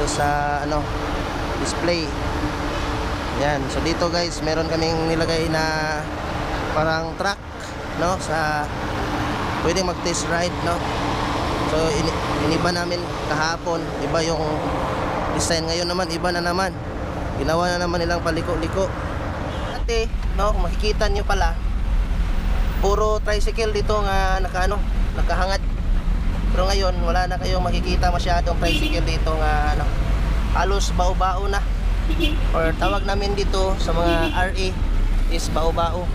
dito sa ano, display. Yan. So dito guys, meron kaming nilagay na parang truck, no, sa pwedeng mag test ride, no. So iniba namin kahapon, iba yung design. Ngayon naman iba na naman, ginawa na naman nilang paliko-liko. Dati, no, makikita nyo pala puro tricycle dito nga nakahangad. Pero ngayon wala na kayong makikita masyadong tricycle dito nga ano, halos bao-bao na, or tawag namin dito sa mga RA is bao-bao.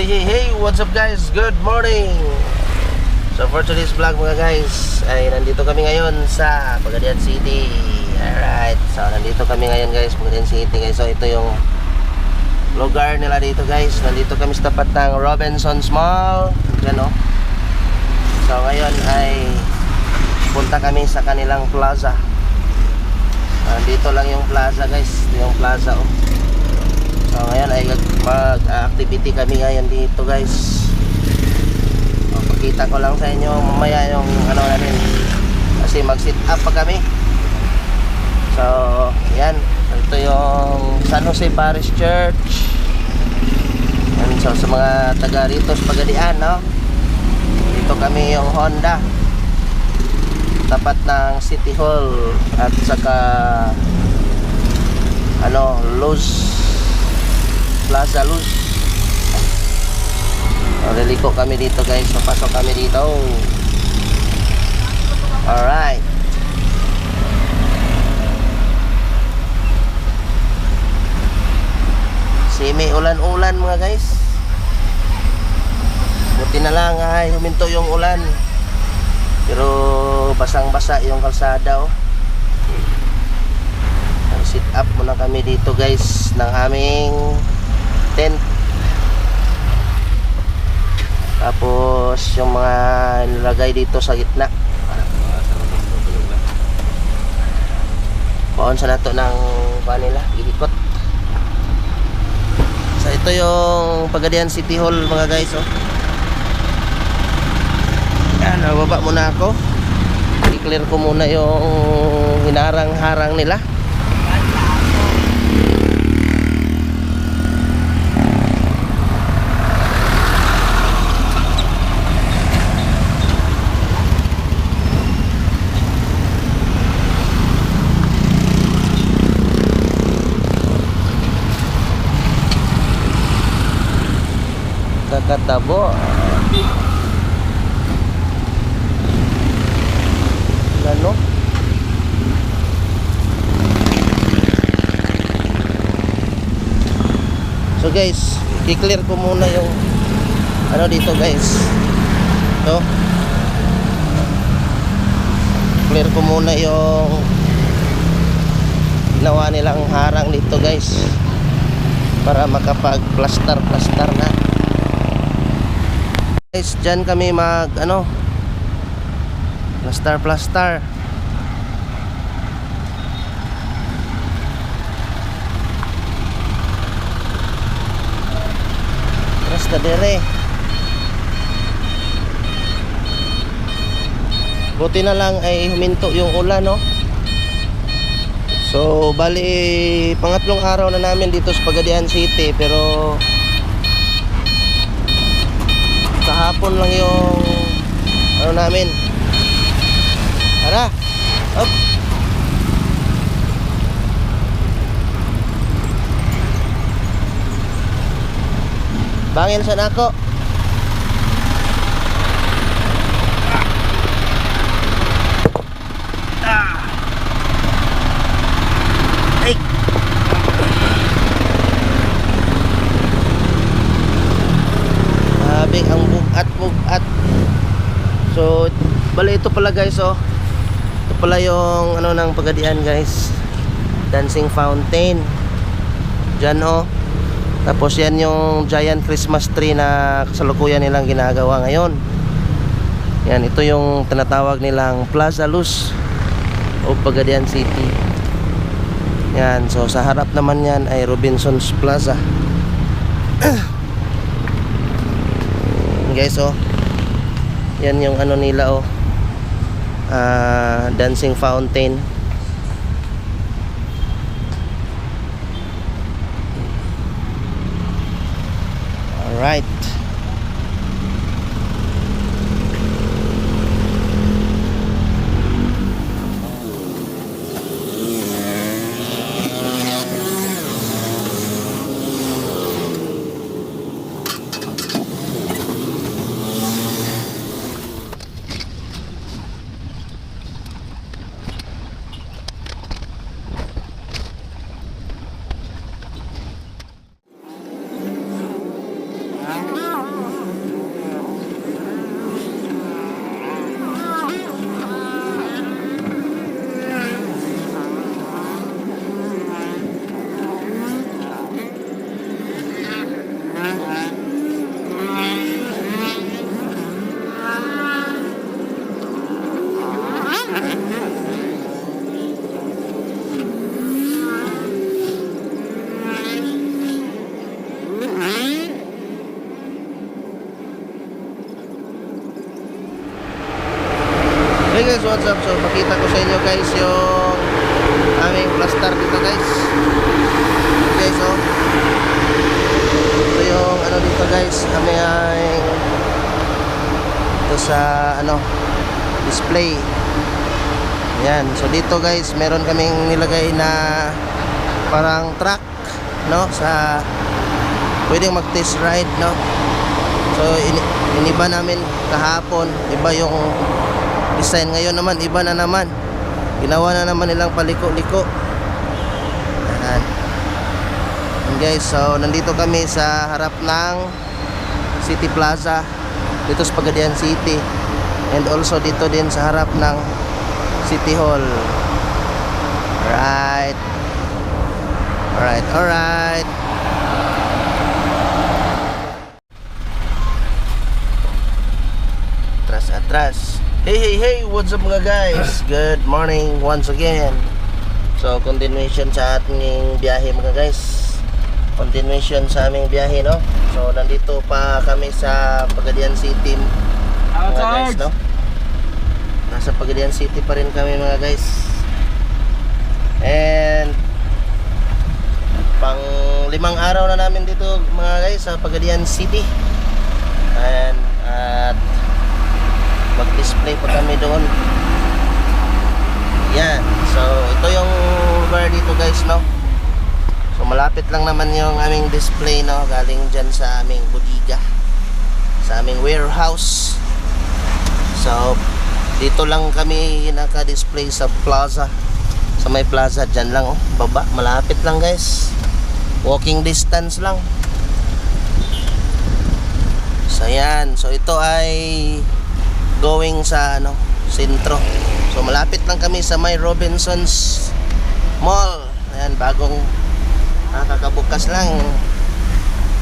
Hey, what's up guys? Good morning! So for today's vlog mga guys, ay nandito kami ngayon sa Pagadian City. Alright, so nandito kami ngayon guys, Pagadian City guys. So ito yung lugar nila dito guys. Nandito kami sa tapat ng Robinsons Mall. Diyan, no? So ngayon ay punta kami sa kanilang plaza. Nandito lang yung plaza guys. Ito yung plaza, oh. So ngayon ay mag-activity kami ngayon dito guys. So, pakita ko lang sa inyo mamaya yung ano namin, kasi mag-sit up pa kami. So yan, ito yung San Jose Parish Church. And so sa mga taga rito sa Pagadian, no, dito kami yung Honda, tapat ng City Hall at saka ano, Luz Plaza Luz. Liliko kami dito guys. So pasok kami dito. Alright. Semi ulan-ulan mga guys. Buti na lang ay huminto yung ulan. Pero basang-basa yung kalsada, oh. Sit up muna kami dito guys ng aming tent. Tapos yung mga nilagay dito sa gitna, paon sa nato ng kanila iikot. So ito yung Pagadian City Hall mga guys, oh. Yan, nababa muna ako. I-clear ko muna yung hinarang-harang nila. Kakatabo ano. So guys, i-clear ko muna yung ano dito guys. So clear ko muna yung ginawa nilang harang dito guys, para makapag-plaster na guys. Dyan kami mag ano, plaster. Basta dire. Buti na lang ay huminto yung ulan, no. So bali pangatlong araw na namin dito sa Pagadian City, pero kahapon lang yung ano namin. Tara, up. Bangin sa nako. Ay. Sabi ang bugat. So bali ito pala guys, oh. Ito pala yung ano ng Pagadian guys, dancing fountain dyan oh. Tapos yan yung giant Christmas tree na kasalukuyan nilang ginagawa ngayon. Yan, ito yung tinatawag nilang Plaza Luz o Pagadian City. Yan, so sa harap naman yan ay Robinsons Plaza. Guys oh, yan yung ano nila oh, dancing fountain. Alright. Hey guys, what's up? So pakita ko sa inyo guys yung aming plaster dito guys. Okay, so ito yung ano dito guys, aming ito sa ano display. Yan, so dito guys meron kaming nilagay na parang truck no, sa pwedeng mag test ride no. So iniba namin kahapon, iba yung design, ngayon naman iba na naman, ginawa na naman nilang paliko-liko. Yan guys, so nandito kami sa harap ng City Plaza dito sa Pagadian City, and also dito din sa harap ng City Hall. Alright, alright, alright. Atras. Hey, what's up mga guys? Good morning once again. So continuation sa ating biyahe mga guys. Continuation sa aming biyahe no. So nandito pa kami sa Pagadian City mga guys no. Nasa Pagadian City pa rin kami mga guys. And pang 5 araw na namin dito mga guys sa Pagadian City. And at mag-display pa kami doon. Yan. So ito yung bar dito guys no. So malapit lang naman yung aming display no, galing dyan sa aming bodega, sa aming warehouse. So dito lang kami naka-display sa plaza, sa may plaza dyan lang oh, baba, malapit lang guys, walking distance lang. So yan, so ito ay going sa ano, sentro. So malapit lang kami sa may Robinsons Mall. Ayan, bagong nakakabukas lang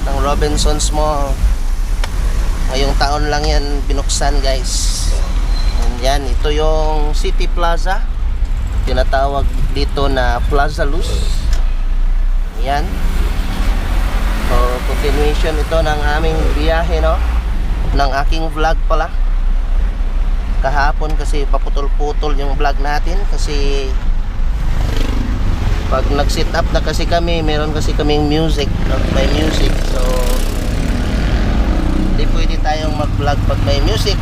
ng Robinsons Mall. Ngayong taon lang yan binuksan guys. And yan, ito yung City Plaza, tinatawag dito na Plaza Luz. Yan. So continuation ito ng aming biyahe no, ng aking vlog pala kahapon, kasi paputol-putol yung vlog natin kasi pag nag-set up na kasi kami, meron kasi kaming music, may music, so hindi pwede tayong mag-vlog pag may music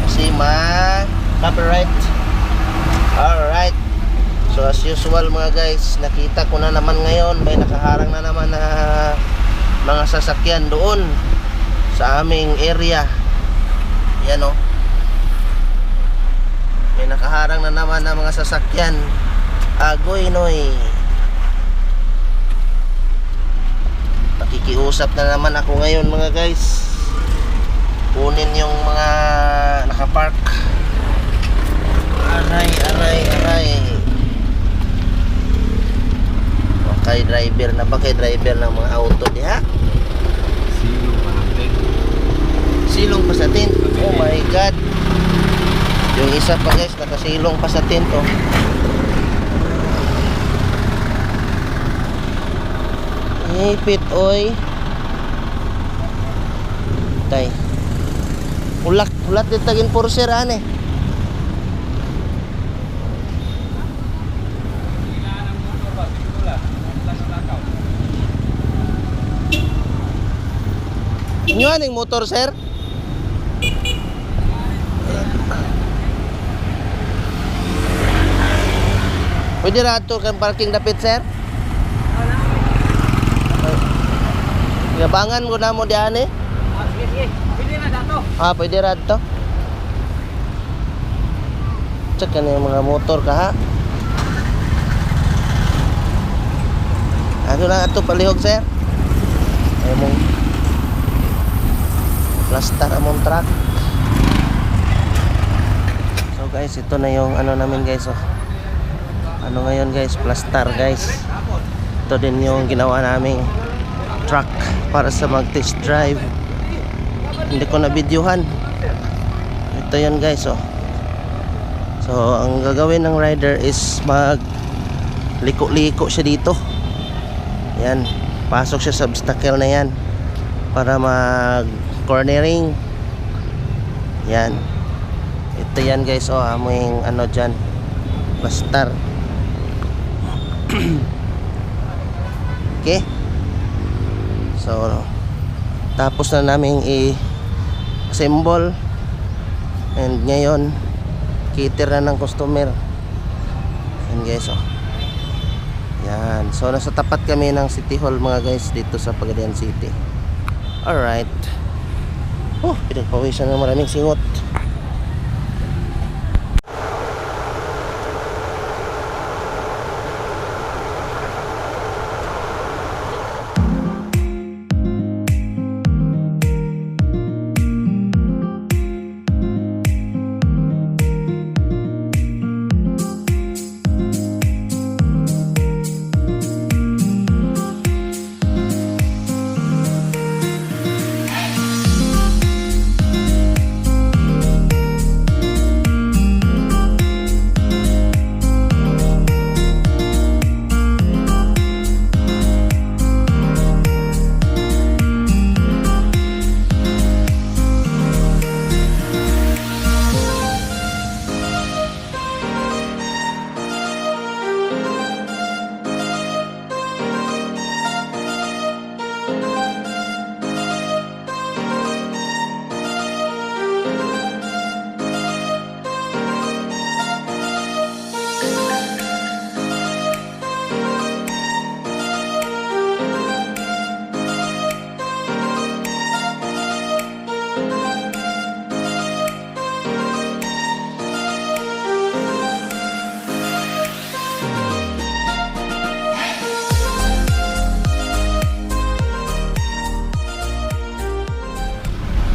kasi ma-copyright. Alright, so as usual mga guys, nakita ko na naman ngayon may nakaharang na naman na mga sasakyan doon sa aming area. Yan o, may nakaharang na naman na mga sasakyan. Agoy noy, nakikiusap na naman ako ngayon mga guys, kunin yung mga nakapark. Aray. Okay, driver na ba? Kay driver ng mga auto diha? Silong pa natin. Silong pa sa tint. Oh my God. Yung isa pa guys, nakasilong pa sa tint oh. Ipit oy. Tay. Ulat din tagin porser ane. Inyo aning motor sir? Pwede rato kang parking dapit sir? Yabangan ko na mo diyan eh. Sige. Pwede na dato. Pwede rato. Check ka na yung mga motor ka ha. Ano lang ito palihog sir? Ay mong plaster among truck. So guys, ito na yung ano namin guys oh. Ano ngayon guys, plaster guys. Ito din yung ginawa naming truck para sa mag test drive. Hindi ko na videohan. Ito yan guys oh. So ang gagawin ng rider is mag liko-liko siya dito. Yan, pasok siya sa obstacle na yan para mag cornering. Yan. Ito yan guys oh, aming ano dyan, plaster. Okay. So tapos na namin i-assemble and ngayon cater na ng customer. Yan guys oh. Yan. So nasa tapat kami ng City Hall mga guys dito sa Pagadian City. Alright. Oh, pinagpawisan ng maraming singot.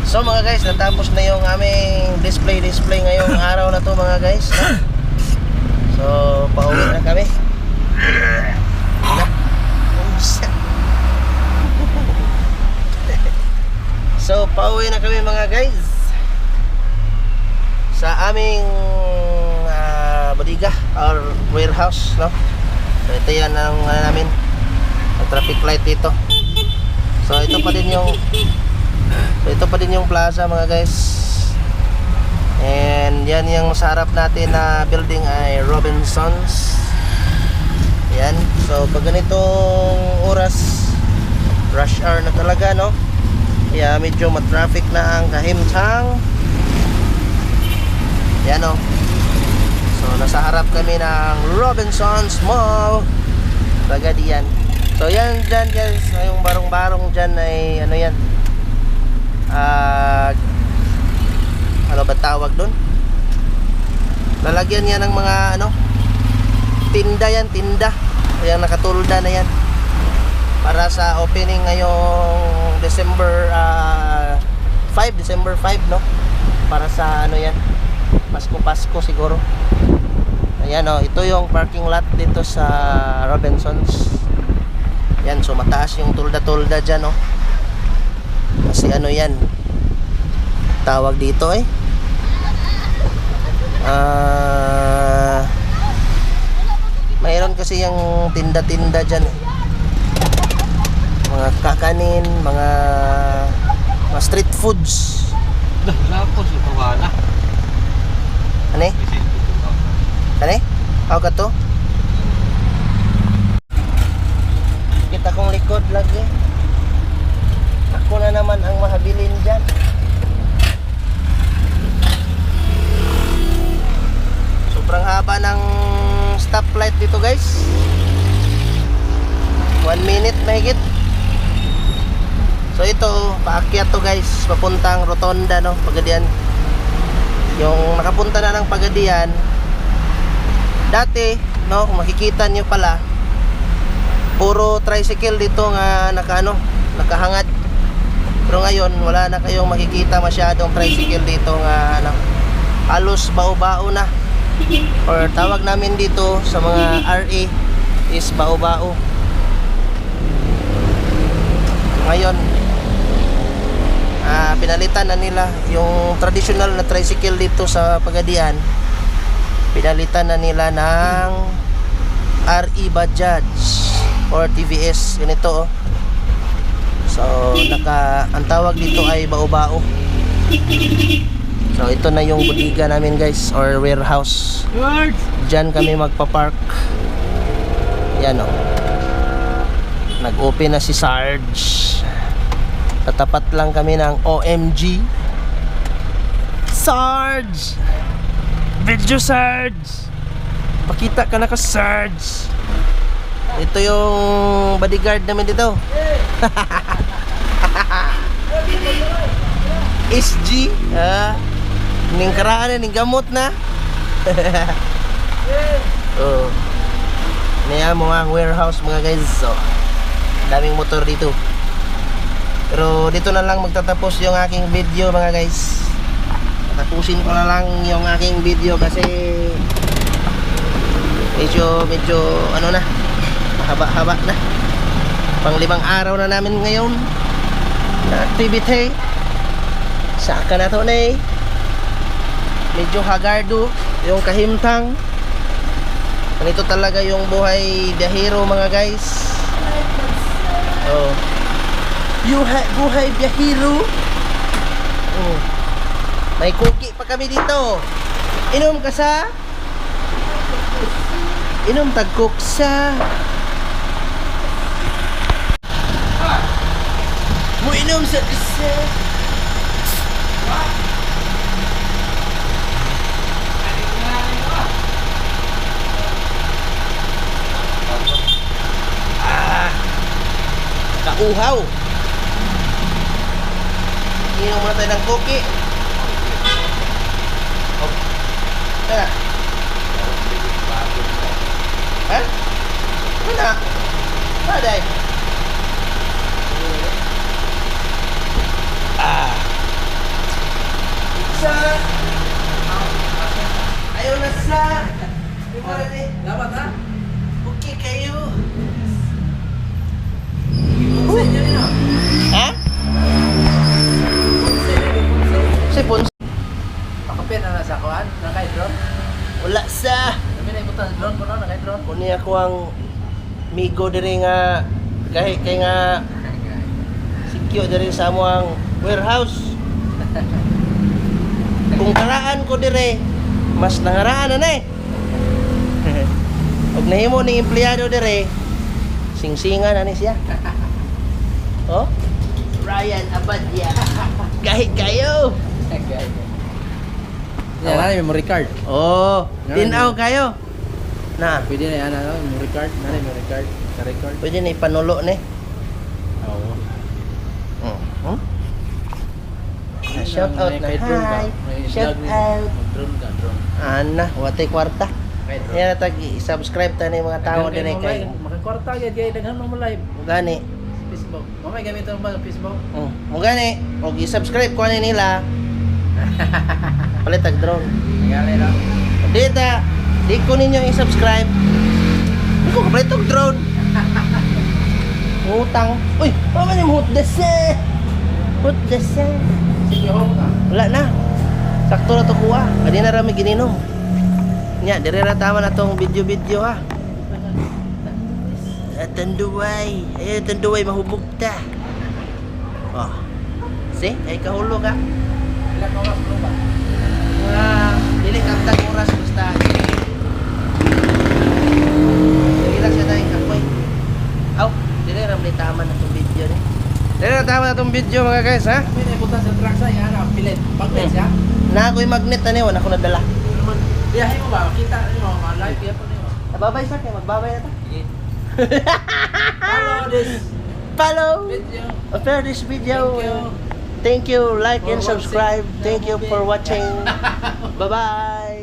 So mga guys, natapos na yung aming display ngayong araw na to mga guys, no? So pauwi na kami. So pauwi na kami mga guys sa aming bodega or warehouse, no? So ito yan ang namin, ang traffic light dito. So ito pa din yung plaza mga guys. And yan yung sa harap natin na building ay Robinsons. Yan. So pag ganitong oras, rush hour na talaga, no? Kaya medyo matraffic na ang Kahimtang. Yan o. So nasa harap kami ng Robinsons Mall, Pagadian. So yan dyan guys, yung barong-barong dyan ay ano yan, ano ba tawag doon? Lalagyan yan ng mga ano, tinda yan, tinda. Ayan, nakatulda na yan para sa opening ngayong December 5, no? Para sa ano yan, Pasko siguro. Ayan o, ito yung parking lot dito sa Robinsons. Yan, so mataas yung tulda-tulda dyan o. Kasi ano yan, tawag dito eh. Mayroon kasi yung tinda-tinda dyan eh. Mga kakanin, mga street foods. Lapos ito wala. Ano eh? Ano eh? Ako ka to? Kita kong likod lagi. Ako na naman ang mahabilin dyan. Sobrang haba ng stoplight dito guys. 1 minute mahigit. So ito, paakyat to guys, papuntang Rotonda no, Pagadian. Yung nakapunta na ng Pagadian, dati no, kung makikita nyo pala, puro tricycle dito nga nakahangad. Pero ngayon wala na kayong makikita masyadong tricycle dito nga halos bao-bao na. Or tawag namin dito sa mga RA is bao-bao. Ngayon pinalitan na nila yung traditional na tricycle dito sa Pagadian. Pinalitan na nila ng RE Bajaj or TVS, ganito oh. So ang tawag dito ay bao-bao. So ito na yung bodega namin guys, or warehouse. Diyan kami magpa-park. Yan oh. Nag-open na si Sarge. Tatapat lang kami ng OMG. Sarge! Video Sarge! Pakita ka na ka Sarge! Ito yung bodyguard namin dito. SG ning karaan na, ning gamot na. Oh. Niya mo ang warehouse mga guys. So, daming motor dito. Pero dito na lang magtatapos yung aking video mga guys. Tapusin ko na lang yung aking video kasi medyo ano na, haba-haba na. Pang 5 araw na namin ngayon na activity. Saka na to na eh. Medyo hagardo yung kahimtang. Ganito talaga yung buhay biyahero mga guys. Oh. Buhay biyahero. Oh. May cookie pa kami dito. Inom ka sa? Inom tagkok sa. Mo inom sa isa. Kauhaw. Inom muna tayo ng cookie. Oh. Tara. Ha? Mana? Maday. Sa. Ayaw na sa. Dapat ha? Okay kayo. Ha? Sipon. Pakapin na nasa kuhan, naka-drone. Wala sa. Kami na ibutan drone ko no, naka-drone. Kuni ako ang migo diri nga kay nga sikyo diri sa amo ang warehouse. Kung karaan ko dire, mas nangaraan na eh. Pag nahimo ning empleyado dire, singsingan na ni siya. Oh? Ryan Abadia. Kahit kayo. Yan na, memory card. Oh, tinaw kayo. Na, Pwede na yan, memory card. Nari, memory card. Ka-record. pwede na ipanulo ni. Oo. Shout out na. Hi. Shout out. Drone ka, drone. Ana, watay kwarta. Kahit Yan tag i-subscribe ta ni mga tao din kay. makakwarta agad kaya daghan mo live. Gani. Facebook. Mamay gamiton ba Facebook? Mo gani, og i-subscribe ko nila. Palit tag drone. Nagali lang. Dita Di ko ninyo i-subscribe. Di ko kapag itong drone. Utang. Uy, ano man yung hutdese? Hutdese. Sige, home ka. Wala na. Sakto na to kuha. Kadi na rami gininom. Nya, dire na tama na tong video-video ha. Tanduay. Ay, tanduay mahubog ta. Oh. See? Ay kahulo ka. Ilan oras mo ba? Dili kaptag oras basta. Dili lang siya tayong kapoy. Aw, dili ram tama na tong video ni. Dili na tama na tong video mga guys ha. May naipunta sa truck sa yan, pilit. Magnet siya. Na ako'y magnet na niyo, wala ko nadala. Naman, biyahe mo ba? Kita mo, live kaya po niyo. Nababay sa kay magbabay na ta. Sige. Follow this Follow. video. After this video. Thank you. Thank you. Like For and subscribe. watching the Thank you movie. for watching. Bye-bye.